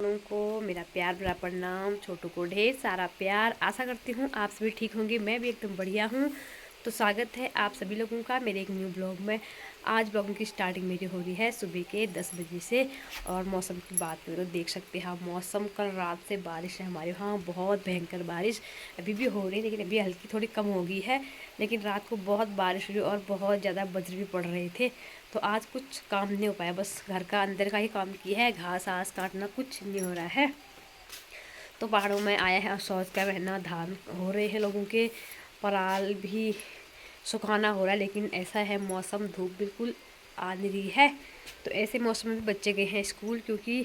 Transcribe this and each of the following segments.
को मेरा प्यार भरा प्रणाम। छोटू को ढेर सारा प्यार। आशा करती हूँ आप सभी ठीक होंगे। मैं भी एकदम बढ़िया हूँ। तो स्वागत है आप सभी लोगों का मेरे एक न्यू ब्लॉग में। आज ब्लॉग की स्टार्टिंग मेरी हो रही है सुबह के 10 बजे से। और मौसम की बात करें तो देख सकते हैं आप मौसम, कल रात से बारिश है हमारे यहाँ, बहुत भयंकर बारिश अभी भी हो रही है, लेकिन अभी हल्की थोड़ी कम हो गई है। लेकिन रात को बहुत बारिश हुई और बहुत ज़्यादा वज्र भी पड़ रहे थे। तो आज कुछ काम नहीं हो पाया, बस घर का अंदर का ही काम किया है। घास आस काटना कुछ नहीं हो रहा है। तो पहाड़ों में आया है और सोच कर रहना, धान हो रहे हैं लोगों के, पराल भी सुखाना हो रहा है। लेकिन ऐसा है मौसम, धूप बिल्कुल आ नहीं रही है। तो ऐसे मौसम में भी बच्चे गए हैं स्कूल, क्योंकि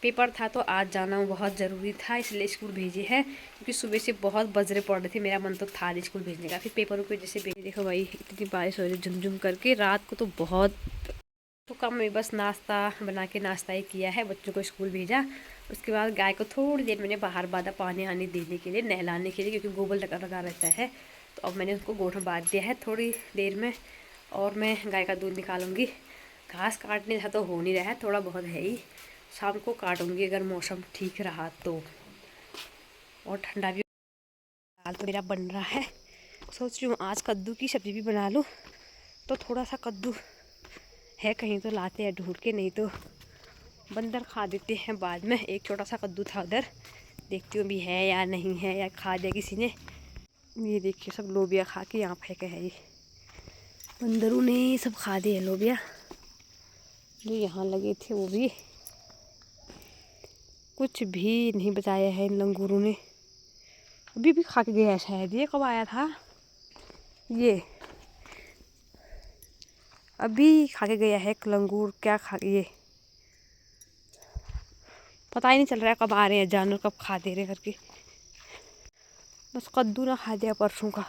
पेपर था तो आज जाना बहुत ज़रूरी था, इसलिए स्कूल भेजे हैं। क्योंकि सुबह से बहुत बजरे पड़ रहे थे, मेरा मन तो था स्कूल भेजने का, फिर पेपरों की वजह से भेज। देखो भाई इतनी बारिश हो रही झुमझुम करके। रात को तो बहुत तो कम में बस नाश्ता बना के नाश्ता ही किया है, बच्चों को स्कूल भेजा। उसके बाद गाय को थोड़ी देर मैंने बाहर बांधा पानी आने देने के लिए, नहलाने के लिए, क्योंकि गोबर लगा लगा रहता है। तो अब मैंने उसको गोठ में बांध दिया है थोड़ी देर में, और मैं गाय का दूध निकालूंगी। घास काटने था तो हो नहीं रहा है, थोड़ा बहुत है ही, शाम को काटूंगी अगर मौसम ठीक रहा तो। और ठंडा भी दाल तो मेरा बन रहा है। सोच रही हूँ आज कद्दू की सब्ज़ी भी बना लूँ। तो थोड़ा सा कद्दू है कहीं तो लाते हैं ढूंढ के, नहीं तो बंदर खा देते हैं बाद में। एक छोटा सा कद्दू था उधर, देखती हूँ भी है या नहीं है, या खा दिया किसी ने। ये देखिए सब लोबिया खा के यहाँ फेंके है, ये बंदरों ने सब खा दिए लोबिया जो यहाँ लगे थे, वो भी कुछ भी नहीं बचाया है इन लंगूरों ने। अभी भी खा के गया है शायद, ये कब आया था, ये अभी खा के गया है एक लंगूर। क्या खा ये पता ही नहीं चल रहा है कब आ रहे हैं जानवर, कब खा दे रहे करके। बस कद्दू ना खा दिया परसों का,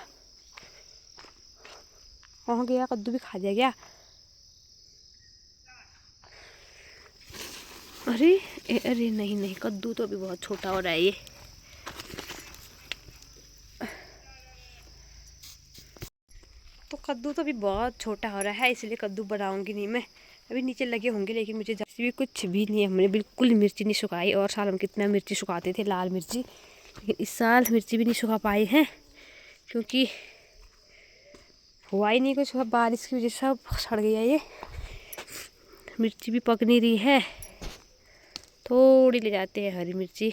कहाँ गया कद्दू, भी खा दिया क्या? अरे अरे नहीं नहीं, कद्दू तो अभी बहुत छोटा हो रहा है ये। तो कद्दू तो अभी बहुत छोटा हो रहा है, इसलिए कद्दू बनाऊंगी नहीं मैं। अभी नीचे लगे होंगे, लेकिन मुझे भी कुछ भी नहीं है। हमने बिल्कुल मिर्ची नहीं सुखाई, और साल हम कितना मिर्ची सुखाते थे, लाल मिर्ची, लेकिन इस साल मिर्ची भी नहीं सुखा पाए हैं, क्योंकि हुआ ही नहीं कुछ। बारिश की वजह से सब सड़ गया ये। मिर्ची भी पक नहीं रही है। थोड़ी ले जाते हैं हरी मिर्ची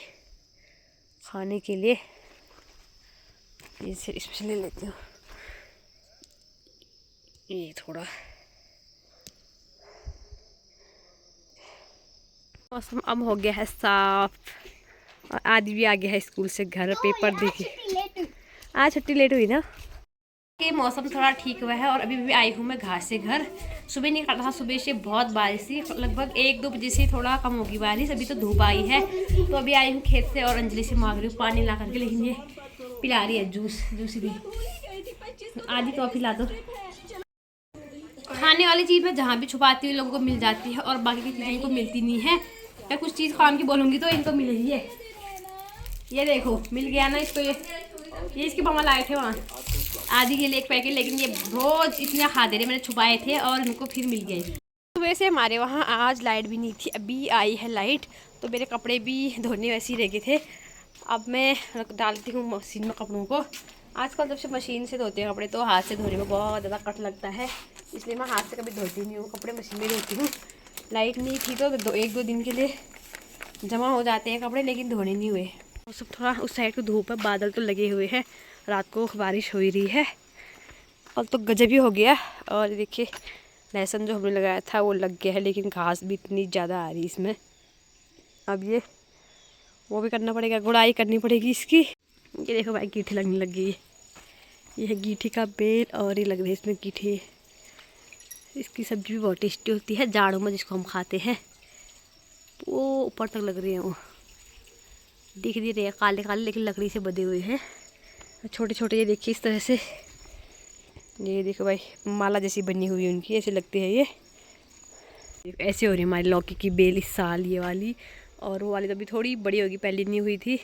खाने के लिए, इसमें ले लेती हूँ ये थोड़ा। मौसम अब हो गया है साफ, और आदि भी आ गया है स्कूल से घर। पेपर देखिए, आज छुट्टी लेट हुई ना, कि मौसम थोड़ा ठीक हुआ है। और अभी भी आई हूँ मैं घास से घर। सुबह नहीं काटा था, सुबह से बहुत बारिश थी, लगभग 1-2 बजे से थोड़ा कम होगी बारिश। अभी तो धूप आई है, तो अभी आई हूँ खेत से और अंजलि से मांग रही हूँ पानी ला करके। लेकिन ये पिला रही है जूस, जूस भी। आधी कॉफी ला दो। खाने वाली चीज़ मैं जहाँ भी छुपाती हूँ लोगों को मिल जाती है, और बाकी की चीज़ें इनको मिलती नहीं है। मैं कुछ चीज़ काम की बोलूँगी तो इनको मिल रही है। ये देखो मिल गया ना इसको, ये इसके मामा लाए थे वहाँ आदि के लिए एक पैकेट, लेकिन ये रोज इतना खा दे रहे, मैंने छुपाए थे और इनको फिर मिल गए। तो वैसे हमारे वहाँ आज लाइट भी नहीं थी, अभी आई है लाइट। तो मेरे कपड़े भी धोने वैसे ही रह गए थे। अब मैं डालती हूँ मशीन में कपड़ों को। आजकल जब से मशीन से धोते हैं कपड़े, तो हाथ से धोने में बहुत ज़्यादा कट लगता है, इसलिए मैं हाथ से कभी धोती नहीं हूँ, कपड़े मशीन में धोती हूँ। लाइट नहीं थी तो 1-2 दिन के लिए जमा हो जाते हैं कपड़े, लेकिन धोने नहीं हुए। और सब थोड़ा उस साइड को धूप है, बादल तो लगे हुए हैं, रात को बारिश हो ही रही है। और तो गजब ही हो गया। और देखिए लहसुन जो हमने लगाया था वो लग गया है, लेकिन घास भी इतनी ज़्यादा आ रही इसमें। अब ये वो भी करना पड़ेगा, गुड़ाई करनी पड़ेगी इसकी। ये देखो भाई गीठी लगने लग गई है, ये है गीठी का बेल, और ये लग रही है इसमें गीठी। इसकी सब्ज़ी भी बहुत टेस्टी होती है जाड़ों में, जिसको हम खाते हैं। वो ऊपर तक लग रही है, वो दिख नहीं रहे काले काले, लेकिन लकड़ी से बंधे हुए हैं छोटे छोटे। ये देखिए इस तरह से, ये देखो भाई माला जैसी बनी हुई है उनकी, ऐसे लगती है ये। ऐसे हो रही है हमारी लौकी की बेल इस साल, ये वाली। और वो वाली तो अभी थोड़ी बड़ी होगी, पहले नहीं हुई थी।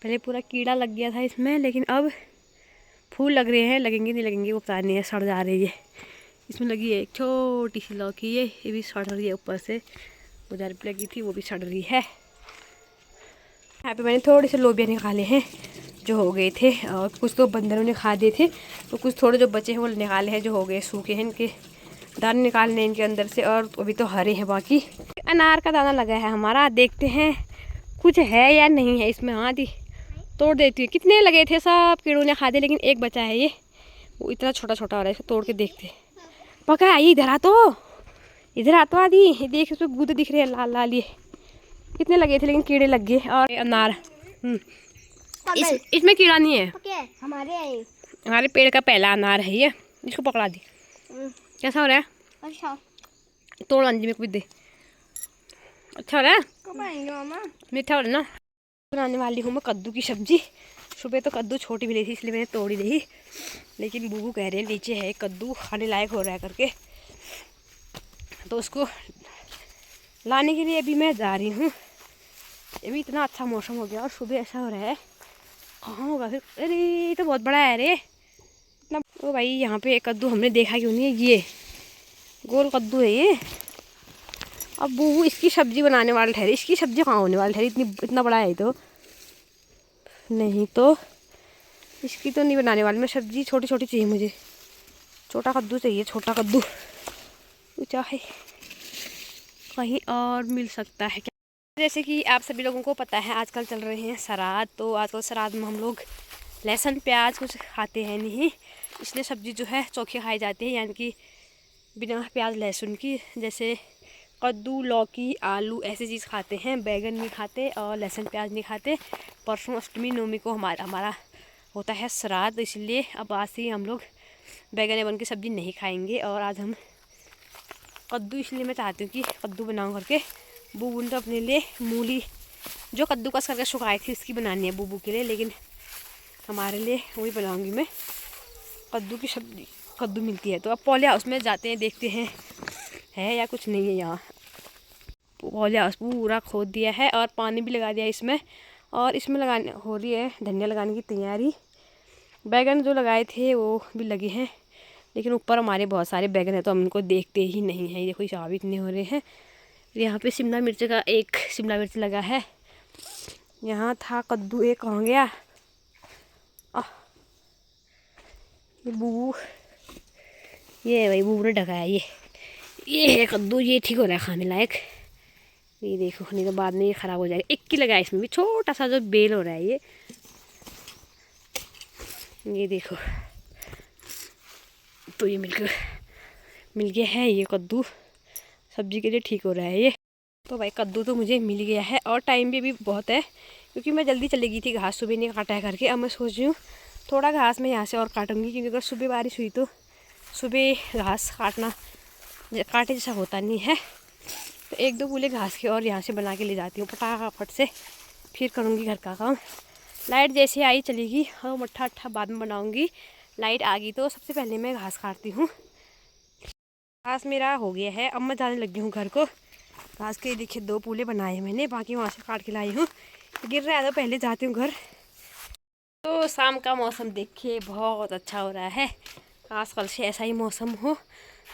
पहले पूरा कीड़ा लग गया था इसमें, लेकिन अब फूल लग रहे हैं, लगेंगे नहीं लगेंगे वो पता नहीं है, सड़ जा रही है। इसमें लगी है एक छोटी सी लौकी, ये भी सड़ रही है ऊपर से। उधर भी लगी थी वो भी सड़ रही है। यहाँ पे मैंने थोड़े से लोबिया निकाले हैं जो हो गए थे, और कुछ तो बंदरों ने खा दिए थे, तो कुछ थोड़े जो बचे हैं वो निकाले हैं जो हो गए, सूखे हैं। इनके दाने निकालने इनके अंदर से, और अभी तो हरे हैं। बाकी अनार का दाना लगा है हमारा, देखते हैं कुछ है या नहीं है इसमें। हाँ दी तोड़ देती है। कितने लगे थे सब कीड़ों ने खा दिए, लेकिन एक बचा है ये, वो इतना छोटा छोटा हो रहा है। इसको तोड़ के देखते हैं। पका आई इधर आ, तो इधर आ तो आदि, ये देख इसमें गूदे दिख रहे हैं लाल लाल। ये कितने लगे थे लेकिन कीड़े लग गए। और अनार इसमें कीड़ा नहीं है, हमारे पेड़ का पहला अनार है ये। इसको पकड़ा दी। कैसा हो रहा है? अच्छा। तोड़ अंजी में कुछ दे। अच्छा हो रहा है, मीठा हो रहा है ना। बनाने वाली हूँ मैं कद्दू की सब्जी। सुबह तो कद्दू छोटी भी नहीं थी इसलिए मैंने तोड़ी नहीं, लेकिन बूबू कह रहे हैं नीचे है कद्दू खाने लायक हो रहा है करके, तो उसको लाने के लिए अभी मैं जा रही हूँ। अभी इतना अच्छा मौसम हो गया और सुबह ऐसा हो रहा है, कहाँ होगा फिर। अरे ये तो बहुत बड़ा है रे इतना। ओ भाई यहाँ पे एक कद्दू हमने देखा क्यों नहीं है, ये गोल कद्दू है ये। अब बूबू इसकी सब्जी बनाने वाले ठहरे, इसकी सब्जी कहाँ होने वाली ठहरी, इतना बड़ा है तो। नहीं तो इसकी तो नहीं बनाने वाली मैं सब्जी, छोटी छोटी चाहिए मुझे। छोटा कद्दू चाहिए, छोटा कद्दू, चाहे कहीं और मिल सकता है क्या। जैसे कि आप सभी लोगों को पता है आजकल चल रहे हैं श्राद्ध, तो आजकल श्राद्ध में हम लोग लहसुन प्याज कुछ खाते हैं नहीं, इसलिए सब्जी जो है चोखी खाई जाती है, यानी कि बिना प्याज लहसुन की। जैसे कद्दू, लौकी, आलू ऐसी चीज़ खाते हैं, बैगन नहीं खाते और लहसुन प्याज नहीं खाते। परसों अष्टमी नवमी को हमारा होता है श्राद्ध, इसलिए अब आज से हम लोग बैगन एवन की सब्ज़ी नहीं खाएंगे। और आज हम कद्दू, इसलिए मैं चाहती हूँ कि कद्दू बनाऊँ करके। बूबू ने तो अपने लिए मूली जो कद्दूकस करके सुखाई थी उसकी बनानी है बूबू के लिए, लेकिन हमारे लिए वही बनाऊँगी मैं, कद्दू की सब्ज़ी। कद्दू मिलती है तो अब पॉली हाउस में जाते हैं, देखते हैं है या कुछ नहीं है। यहाँ पॉली हाउस पूरा खोद दिया है और पानी भी लगा दिया इसमें, और इसमें लगाने हो रही है धनिया लगाने की तैयारी। बैगन जो लगाए थे वो भी लगे हैं, लेकिन ऊपर हमारे बहुत सारे बैगन हैं तो हम उनको देखते ही नहीं हैं। ये देखो चाव इतने हो रहे हैं। यहाँ पे शिमला मिर्च का एक शिमला मिर्च लगा है। यहाँ था कद्दू, एक कहाँ गया। ये बूबू, ये भाई बूबू ने ढकाया। ये है कद्दू, ये ठीक हो रहा है खाने लायक। ये देखो, नहीं तो बाद में ये ख़राब हो जाएगा। एक ही लगाया इसमें भी, छोटा सा जो बेल हो रहा है ये देखो। तो ये मिल गया है ये कद्दू, सब्जी के लिए ठीक हो रहा है ये। तो भाई कद्दू तो मुझे मिल गया है, और टाइम भी अभी बहुत है क्योंकि मैं जल्दी चली गई थी, घास सुबह नहीं काटा है करके। अब मैं सोच रही हूँ थोड़ा घास मैं यहाँ से और काटूँगी, क्योंकि अगर सुबह बारिश हुई तो सुबह घास काटे जैसा होता नहीं है। तो एक दो कूले घास के और यहाँ से बना के ले जाती हूँ फटाफट से, फिर करूँगी घर का काम। लाइट जैसे आई चलेगी, और मट्ठा अट्ठा बाद में बनाऊँगी। लाइट आ गई तो सबसे पहले मैं घास काटती हूँ। घास मेरा हो गया है, अब मैं जाने लगी हूँ घर को। घास के देखिए 2 पूले बनाए मैंने, बाकी वहाँ से काट के लाई हूँ। गिर रहा है तो पहले जाती हूँ घर। तो शाम का मौसम देखिए बहुत अच्छा हो रहा है, काश कल से ऐसा ही मौसम हो।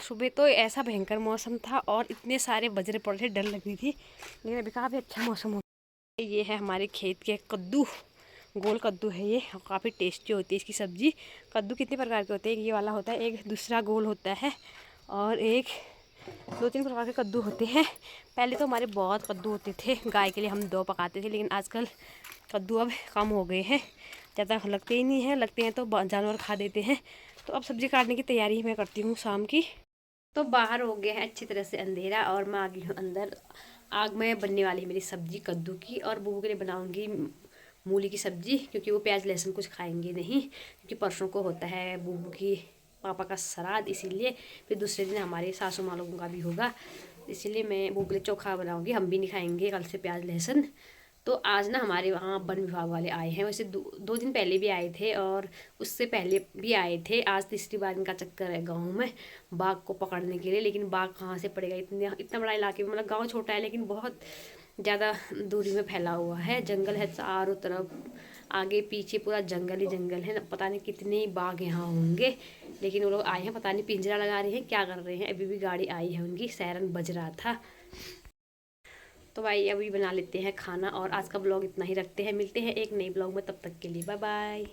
सुबह तो ऐसा भयंकर मौसम था और इतने सारे बजरे पड़ रहे, डर लग रही थी, लेकिन अभी काफ़ी अच्छा मौसम हो। ये है हमारे खेत के कद्दू, गोल कद्दू है ये, काफ़ी टेस्टी होती है इसकी सब्ज़ी। कद्दू कितने प्रकार के होते हैं, एक ये वाला होता है, एक दूसरा गोल होता है, और एक 2-3 प्रकार के कद्दू होते हैं। पहले तो हमारे बहुत कद्दू होते थे, गाय के लिए हम 2 पकाते थे, लेकिन आजकल कद्दू अब कम हो गए हैं, ज़्यादा लगते ही नहीं हैं, लगते हैं तो जानवर खा देते हैं। तो अब सब्ज़ी काटने की तैयारी मैं करती हूँ शाम की। तो बाहर हो गया है अच्छी तरह से अंधेरा, और मैं आ गई हूँ अंदर। आग में बनने वाली है मेरी सब्ज़ी कद्दू की, और बूबू के लिए बनाऊँगी मूली की सब्ज़ी, क्योंकि वो प्याज लहसुन कुछ खाएंगे नहीं, क्योंकि परसों को होता है बूबू की पापा का श्राद्ध, इसीलिए फिर दूसरे दिन हमारे सासू माँ लोगों का भी होगा, इसीलिए मैं बूबू के लिए चोखा बनाऊँगी। हम भी नहीं खाएंगे कल से प्याज लहसुन। तो आज ना हमारे वहाँ वन विभाग वाले आए हैं, वैसे 2 दिन पहले भी आए थे और उससे पहले भी आए थे। आज तीसरी बार इनका चक्कर है गांव में बाघ को पकड़ने के लिए, लेकिन बाघ कहाँ से पड़ेगा, इतना बड़ा इलाके में, मतलब गांव छोटा है लेकिन बहुत ज़्यादा दूरी में फैला हुआ है, जंगल है चारों तरफ, आगे पीछे पूरा जंगल ही जंगल है। पता नहीं कितने बाघ यहाँ होंगे, लेकिन वो लोग आए हैं, पता नहीं पिंजरा लगा रहे हैं क्या कर रहे हैं। अभी भी गाड़ी आई है उनकी, सायरन बज रहा था। तो भाई अभी बना लेते हैं खाना और आज का ब्लॉग इतना ही रखते हैं। मिलते हैं एक नई ब्लॉग में, तब तक के लिए बाय बाय।